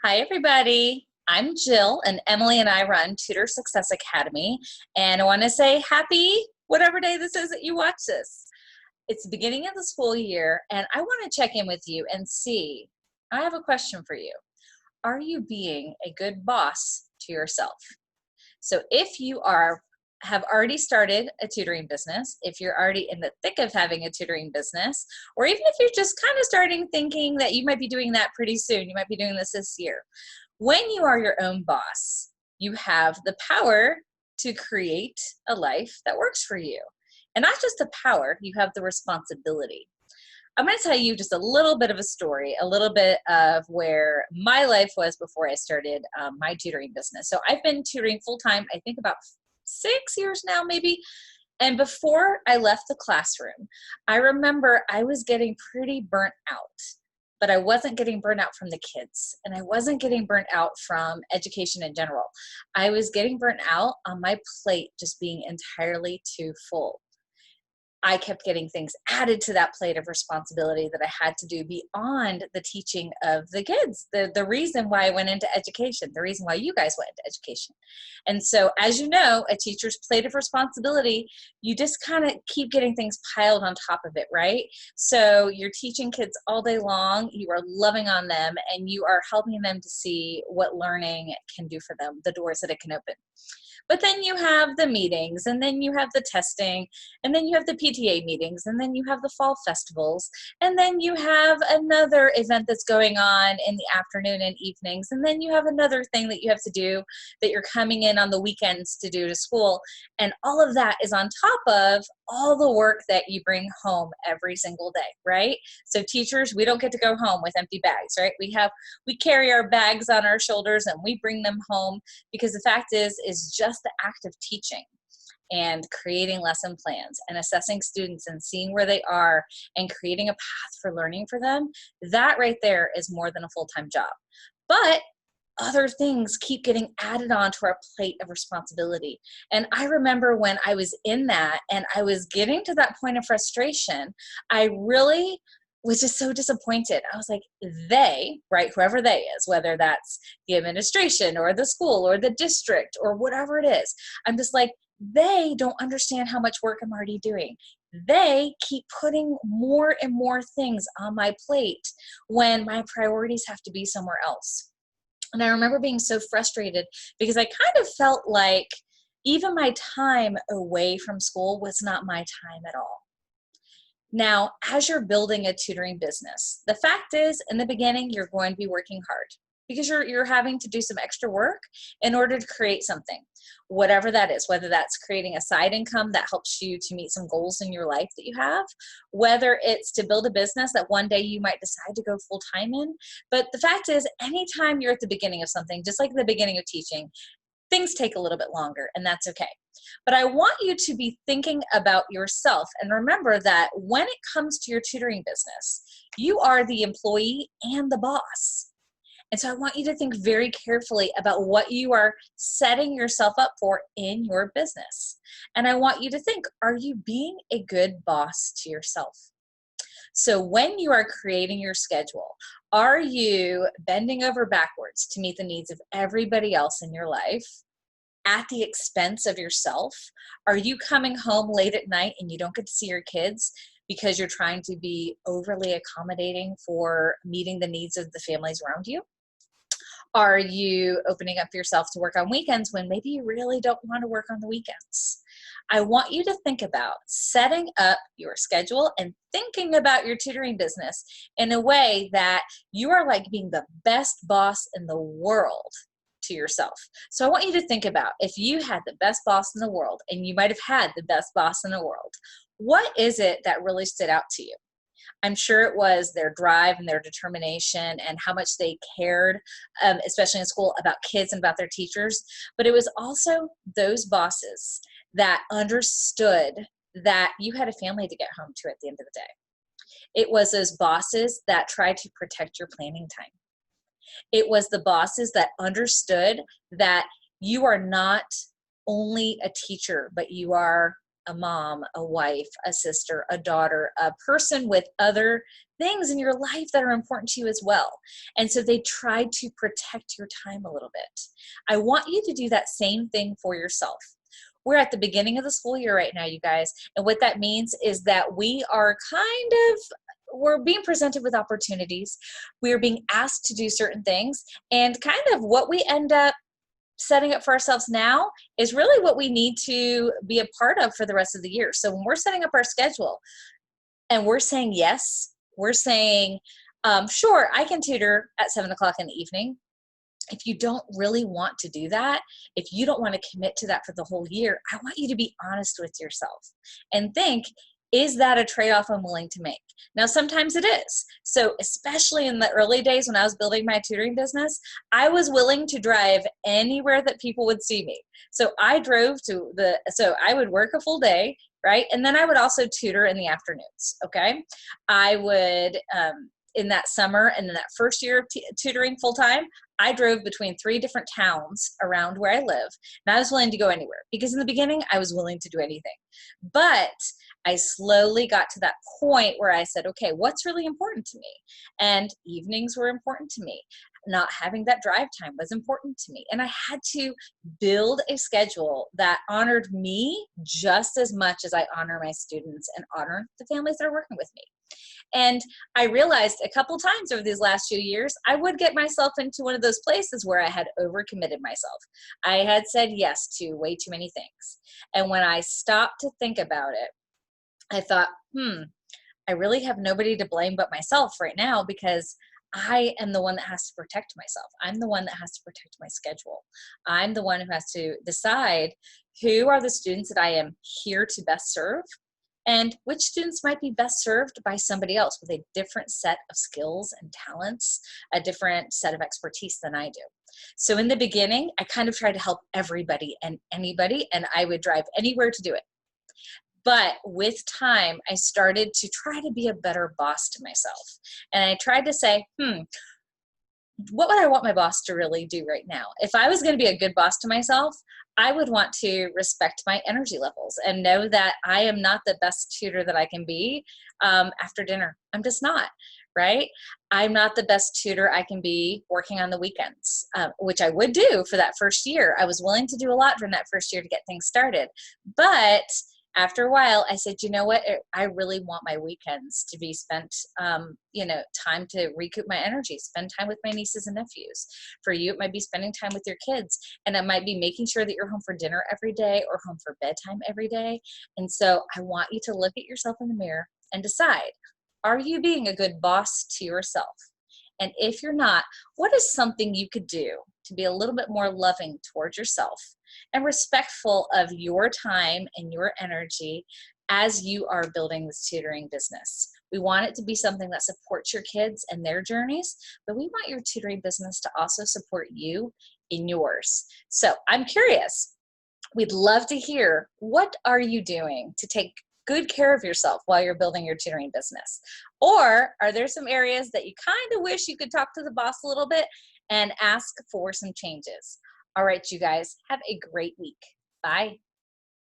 Hi, everybody. I'm Jill, and Emily and I run Tutor Success Academy. And I want to say happy whatever day this is that you watch this. It's the beginning of the school year, and I want to check in with you and see. I have a question for you. Are you being a good boss to yourself? So if you have already started a tutoring business, if you're already in the thick of having a tutoring business, or even if you're just kind of starting thinking that you might be doing that pretty soon, you might be doing this year. When you are your own boss, you have the power to create a life that works for you. And not just the power, you have the responsibility. I'm going to tell you just a little bit of a story, a little bit of where my life was before I started my tutoring business. So I've been tutoring full-time, I think about 6 years now, maybe. And before I left the classroom, I remember I was getting pretty burnt out. But I wasn't getting burnt out from the kids, and I wasn't getting burnt out from education in general. I was getting burnt out on my plate just being entirely too full. I kept getting things added to that plate of responsibility that I had to do beyond the teaching of the kids. The reason why I went into education, the reason why you guys went into education. And so, as you know, a teacher's plate of responsibility, you just kind of keep getting things piled on top of it, right? So you're teaching kids all day long, you are loving on them, and you are helping them to see what learning can do for them, the doors that it can open. But then you have the meetings, and then you have the testing, and then you have the PTA meetings, and then you have the fall festivals, and then you have another event that's going on in the afternoon and evenings, and then you have another thing that you have to do that you're coming in on the weekends to do to school. And all of that is on top of all the work that you bring home every single day, right? So teachers, we don't get to go home with empty bags, right? We carry our bags on our shoulders and we bring them home, because the fact is just the act of teaching and creating lesson plans and assessing students and seeing where they are and creating a path for learning for them, that right there is more than a full-time job. But other things keep getting added on to our plate of responsibility. And I remember when I was in that and I was getting to that point of frustration, I really was just so disappointed. I was like, they, right, whoever they is, whether that's the administration or the school or the district or whatever it is, I'm just like, they don't understand how much work I'm already doing. They keep putting more and more things on my plate when my priorities have to be somewhere else. And I remember being so frustrated because I kind of felt like even my time away from school was not my time at all. Now, as you're building a tutoring business, the fact is, in the beginning, you're going to be working hard because you're having to do some extra work in order to create something, whatever that is, whether that's creating a side income that helps you to meet some goals in your life that you have, whether it's to build a business that one day you might decide to go full time in. But the fact is, anytime you're at the beginning of something, just like the beginning of teaching, things take a little bit longer, and that's okay. But I want you to be thinking about yourself and remember that when it comes to your tutoring business, you are the employee and the boss. And so I want you to think very carefully about what you are setting yourself up for in your business. And I want you to think, are you being a good boss to yourself? So when you are creating your schedule, are you bending over backwards to meet the needs of everybody else in your life at the expense of yourself? Are you coming home late at night and you don't get to see your kids because you're trying to be overly accommodating for meeting the needs of the families around you? Are you opening up yourself to work on weekends when maybe you really don't want to work on the weekends? I want you to think about setting up your schedule and thinking about your tutoring business in a way that you are like being the best boss in the world to yourself. So I want you to think about, if you had the best boss in the world, and you might have had the best boss in the world, what is it that really stood out to you? I'm sure it was their drive and their determination and how much they cared, especially in school, about kids and about their teachers. But it was also those bosses that understood that you had a family to get home to at the end of the day. It was those bosses that tried to protect your planning time. It was the bosses that understood that you are not only a teacher, but you are a mom, a wife, a sister, a daughter, a person with other things in your life that are important to you as well. And so they try to protect your time a little bit. I want you to do that same thing for yourself. We're at the beginning of the school year right now, you guys. And what that means is that we are we're being presented with opportunities. We are being asked to do certain things. And kind of what we end up setting up for ourselves now is really what we need to be a part of for the rest of the year. So when we're setting up our schedule and we're saying yes, we're saying, sure, I can tutor at 7 o'clock in the evening. If you don't really want to do that, if you don't want to commit to that for the whole year, I want you to be honest with yourself and think, is that a trade-off I'm willing to make? Now, sometimes it is. So especially in the early days when I was building my tutoring business, I was willing to drive anywhere that people would see me. So I would work a full day, right? And then I would also tutor in the afternoons, okay? I would, in that summer and in that first year of tutoring full-time, I drove between 3 different towns around where I live, and I was willing to go anywhere because in the beginning I was willing to do anything. But I slowly got to that point where I said, okay, what's really important to me? And evenings were important to me. Not having that drive time was important to me. And I had to build a schedule that honored me just as much as I honor my students and honor the families that are working with me. And I realized a couple times over these last few years, I would get myself into one of those places where I had overcommitted myself. I had said yes to way too many things. And when I stopped to think about it, I thought, I really have nobody to blame but myself right now because I am the one that has to protect myself. I'm the one that has to protect my schedule. I'm the one who has to decide who are the students that I am here to best serve and which students might be best served by somebody else with a different set of skills and talents, a different set of expertise than I do. So in the beginning, I kind of tried to help everybody and anybody, and I would drive anywhere to do it. But with time, I started to try to be a better boss to myself. And I tried to say, what would I want my boss to really do right now? If I was going to be a good boss to myself, I would want to respect my energy levels and know that I am not the best tutor that I can be after dinner. I'm just not, right? I'm not the best tutor I can be working on the weekends, which I would do for that first year. I was willing to do a lot during that first year to get things started. But after a while, I said, you know what? I really want my weekends to be spent, time to recoup my energy, spend time with my nieces and nephews. For you, it might be spending time with your kids, and it might be making sure that you're home for dinner every day or home for bedtime every day. And so I want you to look at yourself in the mirror and decide, are you being a good boss to yourself? And if you're not, what is something you could do to be a little bit more loving towards yourself and respectful of your time and your energy as you are building this tutoring business? We want it to be something that supports your kids and their journeys, but we want your tutoring business to also support you in yours. So I'm curious. We'd love to hear, what are you doing to take good care of yourself while you're building your tutoring business? Or are there some areas that you kind of wish you could talk to the boss a little bit and ask for some changes? All right, you guys, have a great week. Bye.